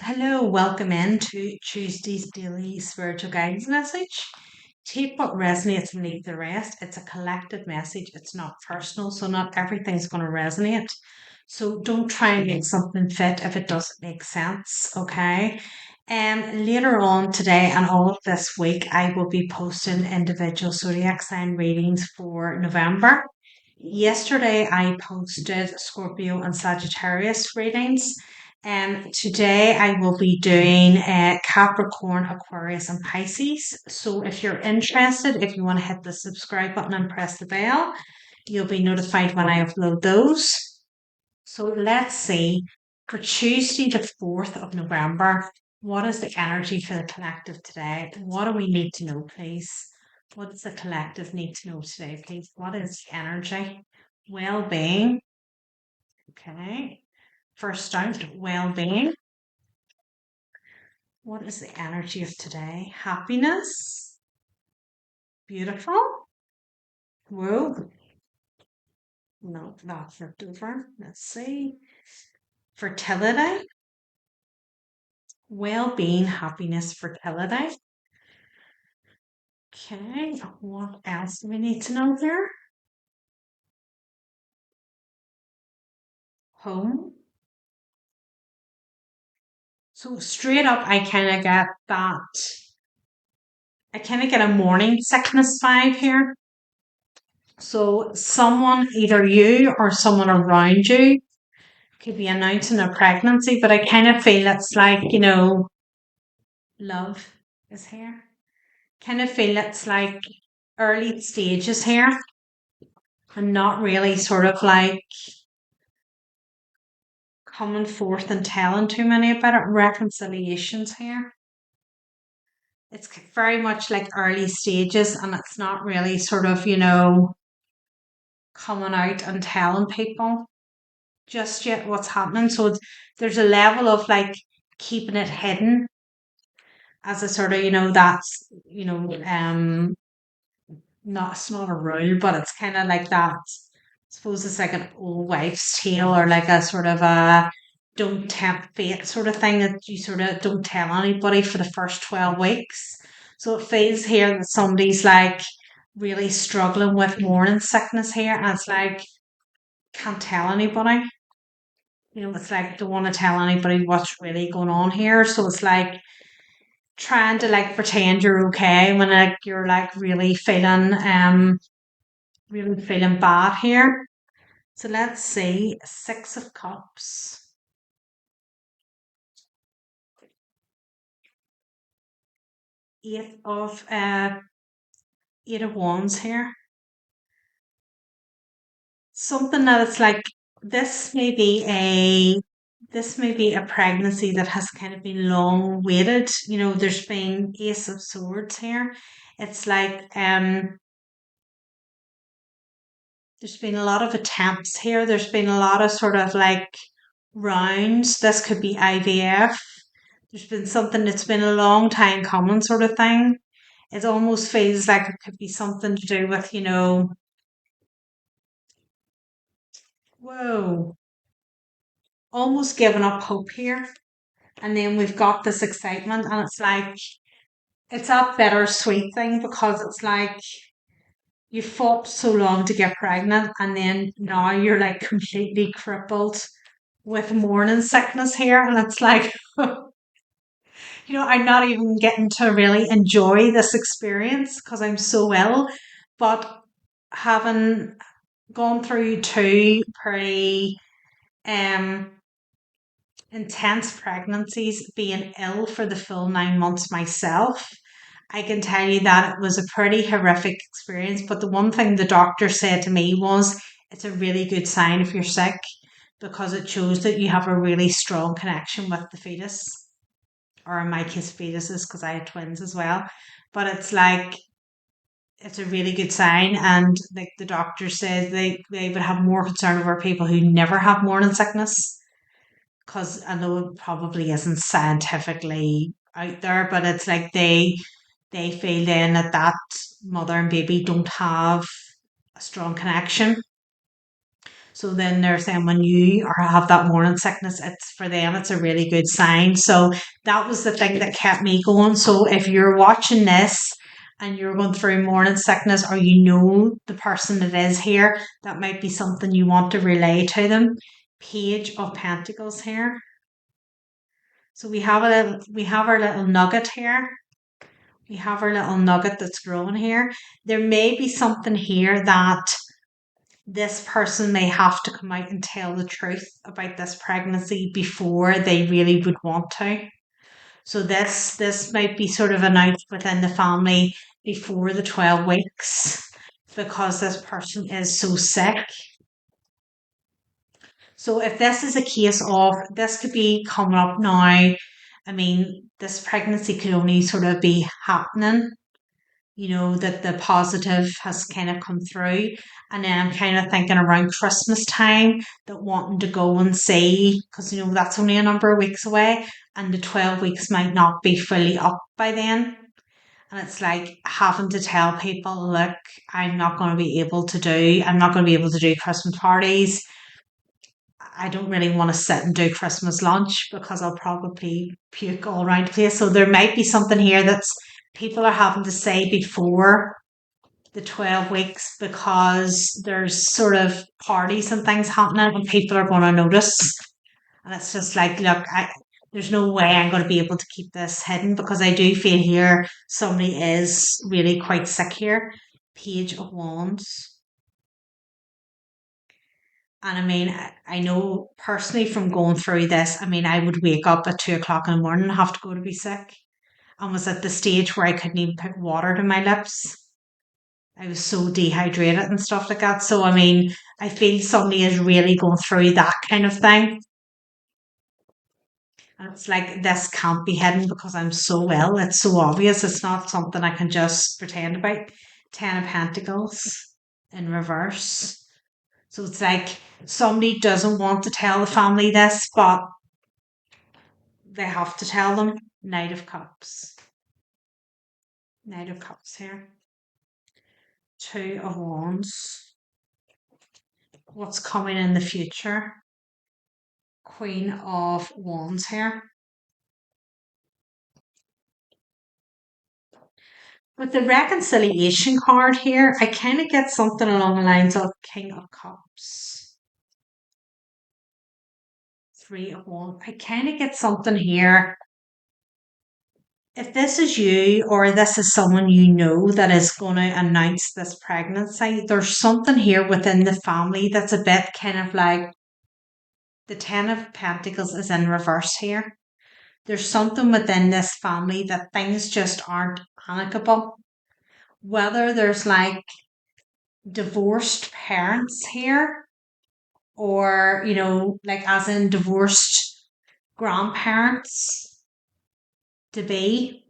Hello, welcome in to Tuesday's daily spiritual guidance message. Take what resonates and leave the rest. It's a collective message, it's not personal, so not everything's going to resonate. So don't try and make something fit if it doesn't make sense, okay? Later on today and all of this week, I will be posting individual zodiac sign readings for November. Yesterday, I posted Scorpio and Sagittarius readings. Today, I will be doing Capricorn, Aquarius, and Pisces. So, if you're interested, if you want to hit the subscribe button and press the bell, you'll be notified when I upload those. So, let's see for Tuesday, the 4th of November, what is the energy for the collective today? What do we need to know, please? What does the collective need to know today, please? What is energy? Well being. Okay. First out, well being. What is the energy of today? Happiness. Beautiful. Whoa. No, that's flipped over. Let's see. Fertility. Well being, happiness, fertility. Okay. What else do we need to know here? Home. So straight up, I kind of get that. I kind of get a morning sickness vibe here. So someone, either you or someone around you, could be announcing a pregnancy, but I kind of feel it's like, love is here. Kind of feel it's like early stages here and not really sort of like coming forth and telling too many about it. Reconciliations here. It's very much like early stages and it's not really sort of, coming out and telling people just yet what's happening. So there's a level of like keeping it hidden as a sort of, not it's not a rule, but it's kind of like that. I suppose it's like an old wives' tale or like a sort of a don't tempt fate sort of thing that you sort of don't tell anybody for the first 12 weeks. So it feels here that somebody's like really struggling with morning sickness here and it's like can't tell anybody. It's like don't want to tell anybody what's really going on here. So it's like trying to like pretend you're okay when like you're like really feeling bad here. So let's see, Six of Cups, Eight of Eight of Wands here. Something that it's like this may be a this may be a pregnancy that has kind of been long waited. There's been Ace of Swords here. It's like there's been a lot of attempts here. There's been a lot of sort of like rounds. This could be IVF. There's been something that's been a long time coming, sort of thing. It almost feels like it could be something to do with, whoa, almost giving up hope here. And then we've got this excitement, and it's like, it's that bittersweet thing because it's like you fought so long to get pregnant, and then now you're like completely crippled with morning sickness here. And it's like, I'm not even getting to really enjoy this experience because I'm so ill. But having gone through two pretty um, intense pregnancies, being ill for the full 9 months myself, I can tell you that it was a pretty horrific experience. But the one thing the doctor said to me was it's a really good sign if you're sick because it shows that you have a really strong connection with the fetus, or in my case, fetuses, because I had twins as well. But it's like, it's a really good sign. And like the doctor says, they would have more concern over people who never have morning sickness. Because I know it probably isn't scientifically out there, but it's like they feel then that mother and baby don't have a strong connection. So then they're saying when you are have that morning sickness, it's for them, it's a really good sign. So that was the thing that kept me going. So if you're watching this and you're going through morning sickness or you know the person that is here, that might be something you want to relay to them. Page of Pentacles here. So we have our little nugget here. We have our little nugget that's growing here. There may be something here that this person may have to come out and tell the truth about this pregnancy before they really would want to. So this might be sort of announced within the family before the 12 weeks because this person is so sick. So if this is a case of this could be coming up now, I mean, this pregnancy could only sort of be happening, that the positive has kind of come through. And then I'm kind of thinking around Christmas time that wanting to go and see, because, that's only a number of weeks away and the 12 weeks might not be fully up by then. And it's like having to tell people, look, I'm not going to be able to do Christmas parties. I don't really want to sit and do Christmas lunch because I'll probably puke all around the place. So there might be something here that's people are having to say before the 12 weeks because there's sort of parties and things happening and people are going to notice. And it's just like, look, there's no way I'm going to be able to keep this hidden because I do feel here somebody is really quite sick here. Page of Wands. And I mean, I know personally from going through this, I mean, I would wake up at 2 o'clock in the morning and have to go to be sick. And was at the stage where I couldn't even put water to my lips. I was so dehydrated and stuff like that. So, I mean, I feel somebody is really going through that kind of thing. And it's like, this can't be hidden because I'm so ill. It's so obvious. It's not something I can just pretend about. Ten of Pentacles in reverse. So it's like somebody doesn't want to tell the family this, but they have to tell them. Knight of Cups. Knight of Cups here. Two of Wands. What's coming in the future? Queen of Wands here. With the reconciliation card here, I kind of get something along the lines of King of Cups. Three of Wands. I kind of get something here. If this is you or this is someone you know that is going to announce this pregnancy, there's something here within the family that's a bit kind of like the Ten of Pentacles is in reverse here. There's something within this family that things just aren't amicable. Whether there's like divorced parents here or, like as in divorced grandparents to be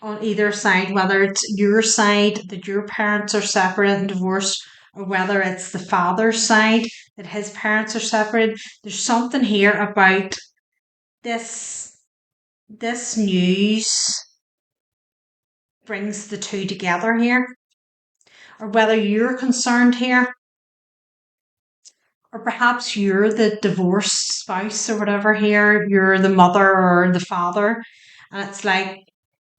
on either side, whether it's your side that your parents are separate and divorced, or whether it's the father's side that his parents are separated. There's something here about this news brings the two together here, or whether you're concerned here, or perhaps you're the divorced spouse or whatever here, you're the mother or the father, and it's like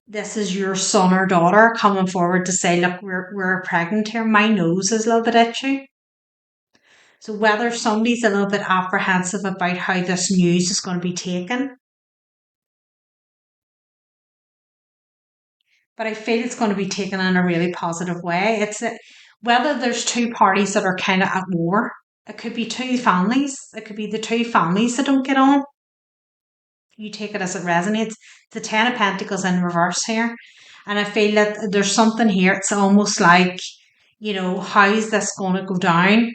this is your son or daughter coming forward to say, look, we're pregnant here. My nose is a little bit itchy. So whether somebody's a little bit apprehensive about how this news is going to be taken, but I feel it's going to be taken in a really positive way. Whether there's two parties that are kind of at war. It could be two families. It could be the two families that don't get on. You take it as it resonates. The Ten of Pentacles in reverse here. And I feel that there's something here. It's almost like, how is this going to go down?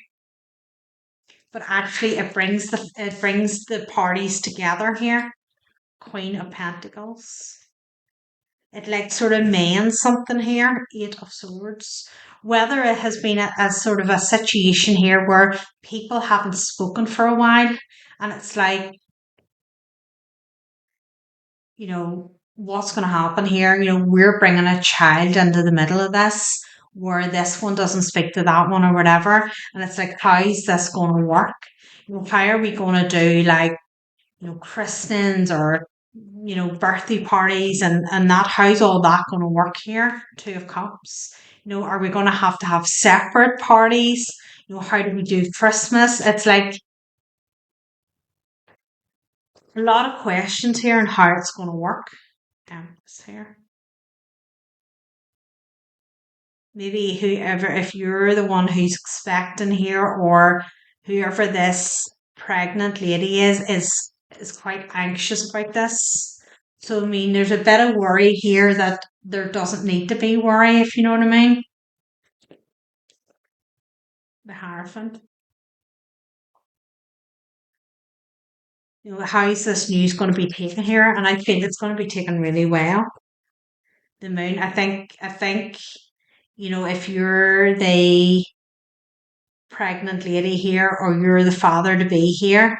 But actually it brings the parties together here. Queen of Pentacles. It like sort of mends something here. Eight of Swords. Whether it has been a sort of a situation here where people haven't spoken for a while, and it's like, what's going to happen here? We're bringing a child into the middle of this. where this one doesn't speak to that one or whatever. And it's like, how's this going to work? How are we going to do like, christenings or, birthday parties and that? How's all that going to work here? Two of Cups. Are we going to have separate parties? How do we do Christmas? It's like a lot of questions here and how it's going to work. Here. Maybe whoever, if you're the one who's expecting here, or whoever this pregnant lady is quite anxious about this. So I mean, there's a bit of worry here that there doesn't need to be worry, if you know what I mean. The Hierophant. How is this news going to be taken here? And I think it's going to be taken really well. The Moon. I think, if you're the pregnant lady here or you're the father to be here,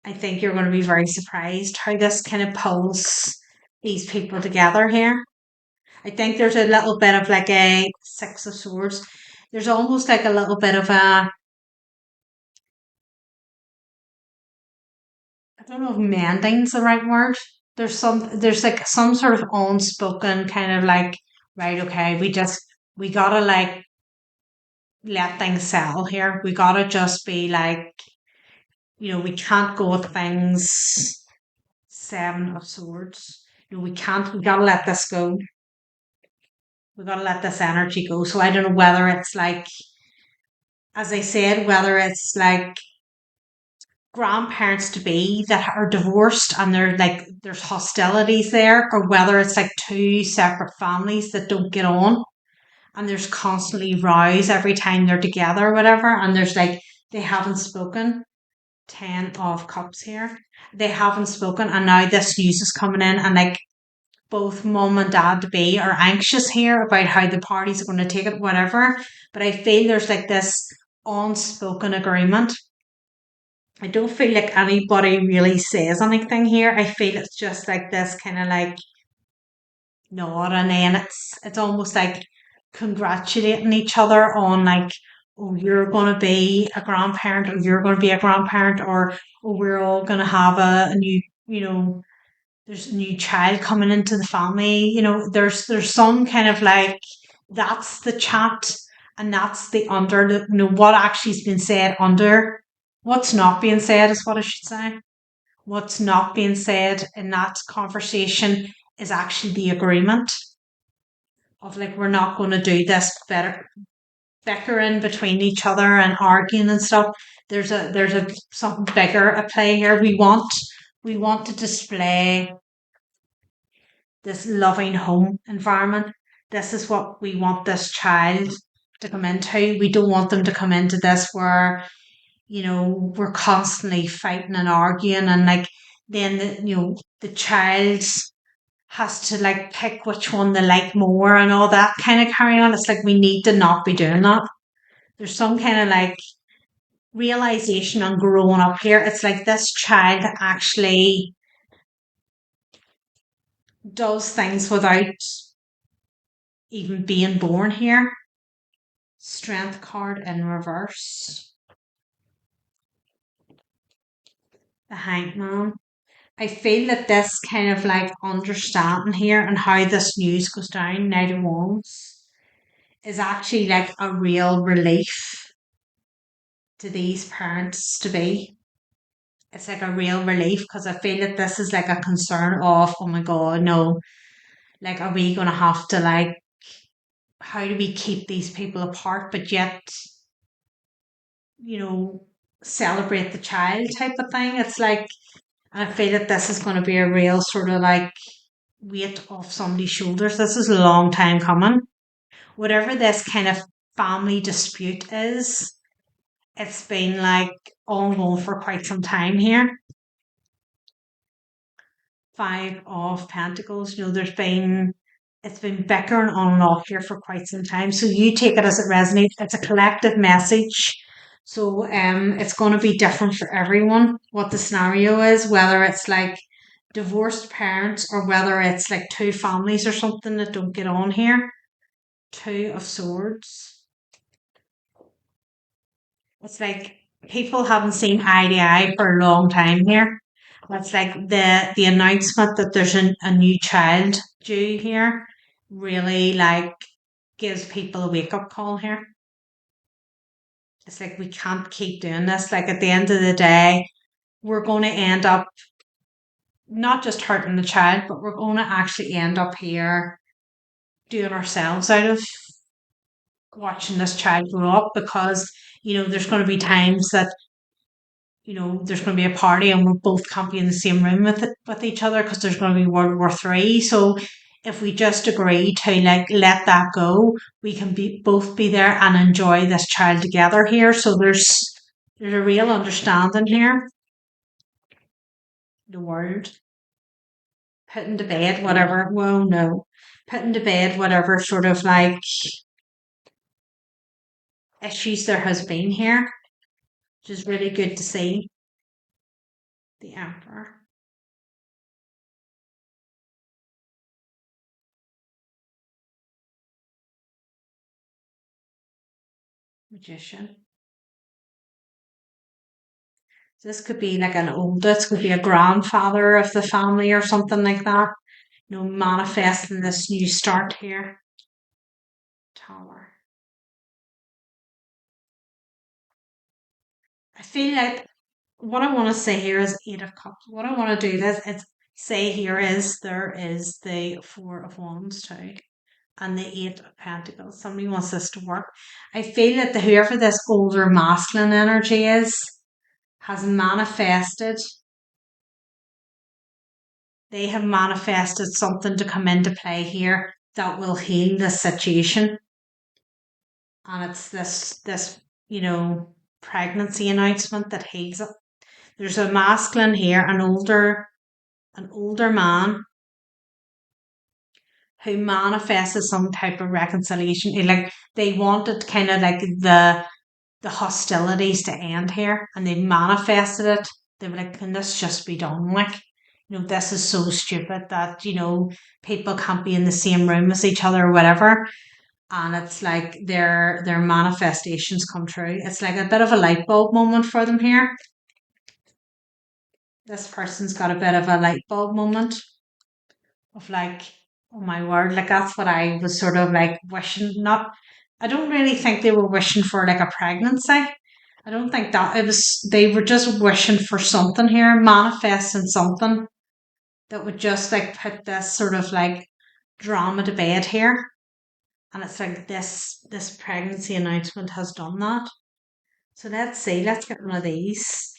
I think you're going to be very surprised how this kind of pulls these people together here. I think there's a little bit of like a Six of Swords. There's almost like a little bit of a, I don't know if mending's the right word. There's like some sort of unspoken kind of like, right, okay, we gotta like let things settle here. We gotta just be like, we can't go with things. Seven of Swords. We can't, we gotta let this go. We gotta let this energy go. So I don't know whether it's like, as I said, whether it's like grandparents to be that are divorced and they're like there's hostilities there, or whether it's like two separate families that don't get on and there's constantly rows every time they're together or whatever, and there's like they haven't spoken. Ten of Cups here. They haven't spoken, and now this news is coming in, and like both mum and dad to be are anxious here about how the parties are going to take it, whatever. But I feel there's like this unspoken agreement. I don't feel like anybody really says anything here. I feel it's just like this kind of like nod, and then it's almost like congratulating each other on like, oh, you're going to be a grandparent, or you're going to be a grandparent, or oh, we're all going to have a new, there's a new child coming into the family. There's some kind of like that's the chat, and that's the under the what actually's been said under. What's not being said is what I should say. What's not being said in that conversation is actually the agreement of like we're not going to do this better bickering between each other and arguing and stuff. There's a something bigger at play here. We want to display this loving home environment. This is what we want this child to come into. We don't want them to come into this where, we're constantly fighting and arguing, and like then the child has to like pick which one they like more and all that kind of carry on. It's like we need to not be doing that. There's some kind of like realization on growing up here. It's like this child actually does things without even being born here. Strength card in reverse. The Hangman. I feel that this kind of like understanding here and how this news goes down, Knight of Wands, is actually like a real relief to these parents to be. It's like a real relief because I feel that this is like a concern of, oh my God, no, like, are we going to have to like, how do we keep these people apart, but yet, you know, celebrate the child type of thing? It's like, and I feel that this is going to be a real sort of like weight off somebody's shoulders. This is a long time coming. Whatever this kind of family dispute is, it's been like ongoing for quite some time here. Five of Pentacles, it's been bickering on and off here for quite some time. So you take it as it resonates. It's a collective message. So it's going to be different for everyone what the scenario is, whether it's like divorced parents or whether it's like two families or something that don't get on here. Two of Swords. It's like people haven't seen eye to eye for a long time here. It's like the announcement that there's a new child due here really like gives people a wake up call here. It's like we can't keep doing this. Like at the end of the day, we're going to end up not just hurting the child, but we're going to actually end up here doing ourselves out of watching this child grow up because there's going to be times that there's going to be a party and we both can't be in the same room with each other because there's going to be World War III. So if we just agree to like let that go, we can be both be there and enjoy this child together here. So there's a real understanding here. The world putting to bed whatever. Well, no, putting to bed whatever sort of like issues there has been here, which is really good to see. The Emperor, Magician. This could be like this could be a grandfather of the family or something like that. Manifesting this new start here. Tower. I feel like what I want to say here is Eight of Cups. What I want to do this is say here is there is the Four of Wands too. And the Eight of Pentacles. Somebody wants this to work. I feel that whoever this older masculine energy is has manifested. They have manifested something to come into play here that will heal the situation. And it's this pregnancy announcement that heals it. There's a masculine here, an older man who manifested some type of reconciliation. Like they wanted kind of like the hostilities to end here and they manifested it. They were like, can this just be done? Like, this is so stupid that, people can't be in the same room as each other or whatever. And it's like their manifestations come true. It's like a bit of a light bulb moment for them here. This person's got a bit of a light bulb moment of like, oh my word, like that's what I was sort of like wishing. Not, I don't really think they were wishing for like a pregnancy. I don't think that it was, they were just wishing for something here, manifesting something that would just like put this sort of like drama to bed here. And it's like this pregnancy announcement has done that. So let's see, let's get one of these.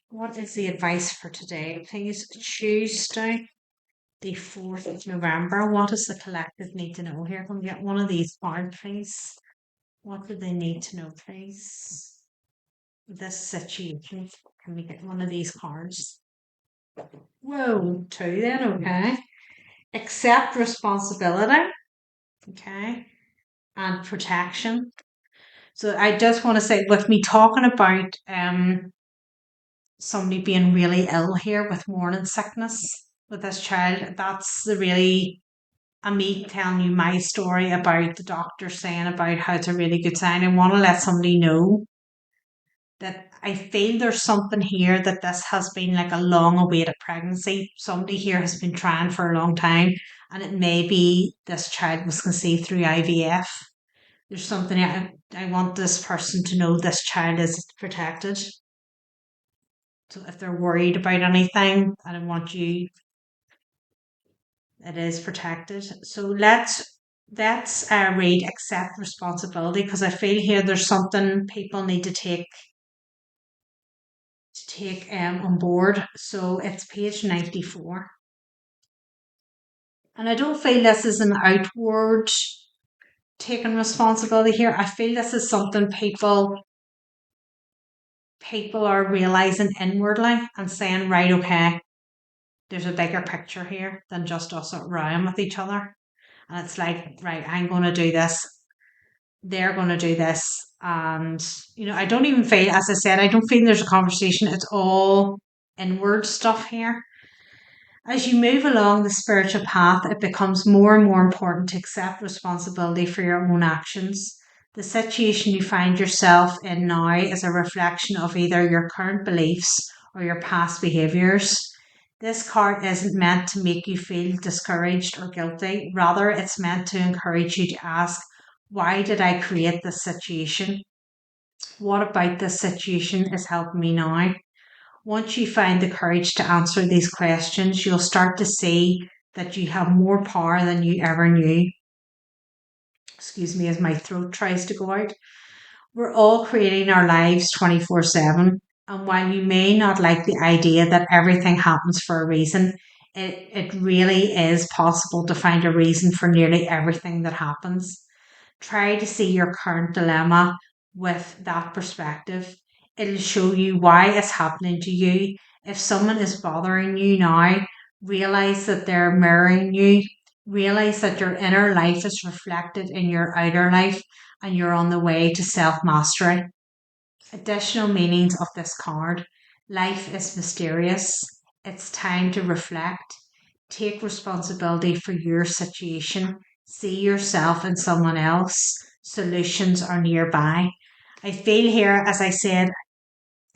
What is the advice for today? Please, Tuesday, the 4th of November. What does the collective need to know here? Can we get one of these cards, please? What do they need to know, please? This situation. Can we get one of these cards? Whoa, two then, okay. Accept responsibility, okay, and protection. So I just want to say, with me talking about somebody being really ill here with morning sickness with this child, that's the really and me telling you my story about the doctor saying about how it's a really good sign. I want to let somebody know that I feel there's something here that this has been like a long awaited pregnancy. Somebody here has been trying for a long time, and it may be this child was conceived through IVF. There's something I want this person to know this child is protected. So if they're worried about anything, I don't want you, it is protected. So let's read accept responsibility because I feel here there's something people need to take on board. So it's page 94. And I don't feel this is an outward taking responsibility here. I feel this is something people are realizing inwardly and saying, right, okay, there's a bigger picture here than just us around with each other. And it's like, right, I'm going to do this. They're going to do this. And, I don't even feel, as I said, I don't feel there's a conversation. It's all inward stuff here. As you move along the spiritual path, it becomes more and more important to accept responsibility for your own actions. The situation you find yourself in now is a reflection of either your current beliefs or your past behaviours. This card isn't meant to make you feel discouraged or guilty. Rather, it's meant to encourage you to ask, why did I create this situation? What about this situation is helping me now? Once you find the courage to answer these questions, you'll start to see that you have more power than you ever knew. Excuse me as my throat tries to go out. We're all creating our lives 24/7. And while you may not like the idea that everything happens for a reason, it really is possible to find a reason for nearly everything that happens. Try to see your current dilemma with that perspective. It'll show you why it's happening to you. If someone is bothering you now, realize that they're mirroring you. Realize that your inner life is reflected in your outer life and you're on the way to self mastery. Additional meanings of this card: life is mysterious. It's time to reflect. Take responsibility for your situation. See yourself in someone else. Solutions are nearby. I feel here, as I said,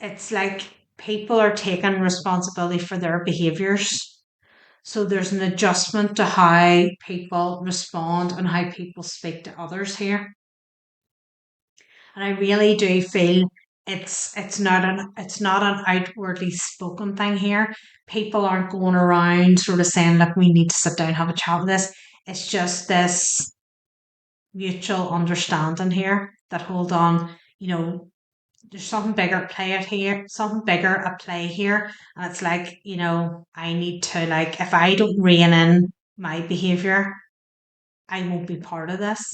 it's like people are taking responsibility for their behaviors. So there's an adjustment to how people respond and how people speak to others here. And I really do feel it's not an outwardly spoken thing here. People aren't going around sort of saying, look, we need to sit down and have a chat with this. It's just this mutual understanding here that, hold on, there's something bigger at play at here, something bigger at play here. And it's like, I need to, like, if I don't rein in my behavior, I won't be part of this.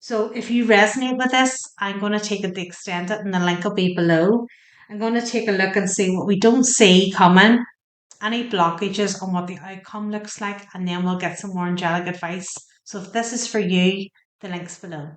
So if you resonate with this, I'm going to take it to extend it, and the link will be below. I'm going to take a look and see what we don't see coming, any blockages on what the outcome looks like, and then we'll get some more angelic advice. So if this is for you, the link's below.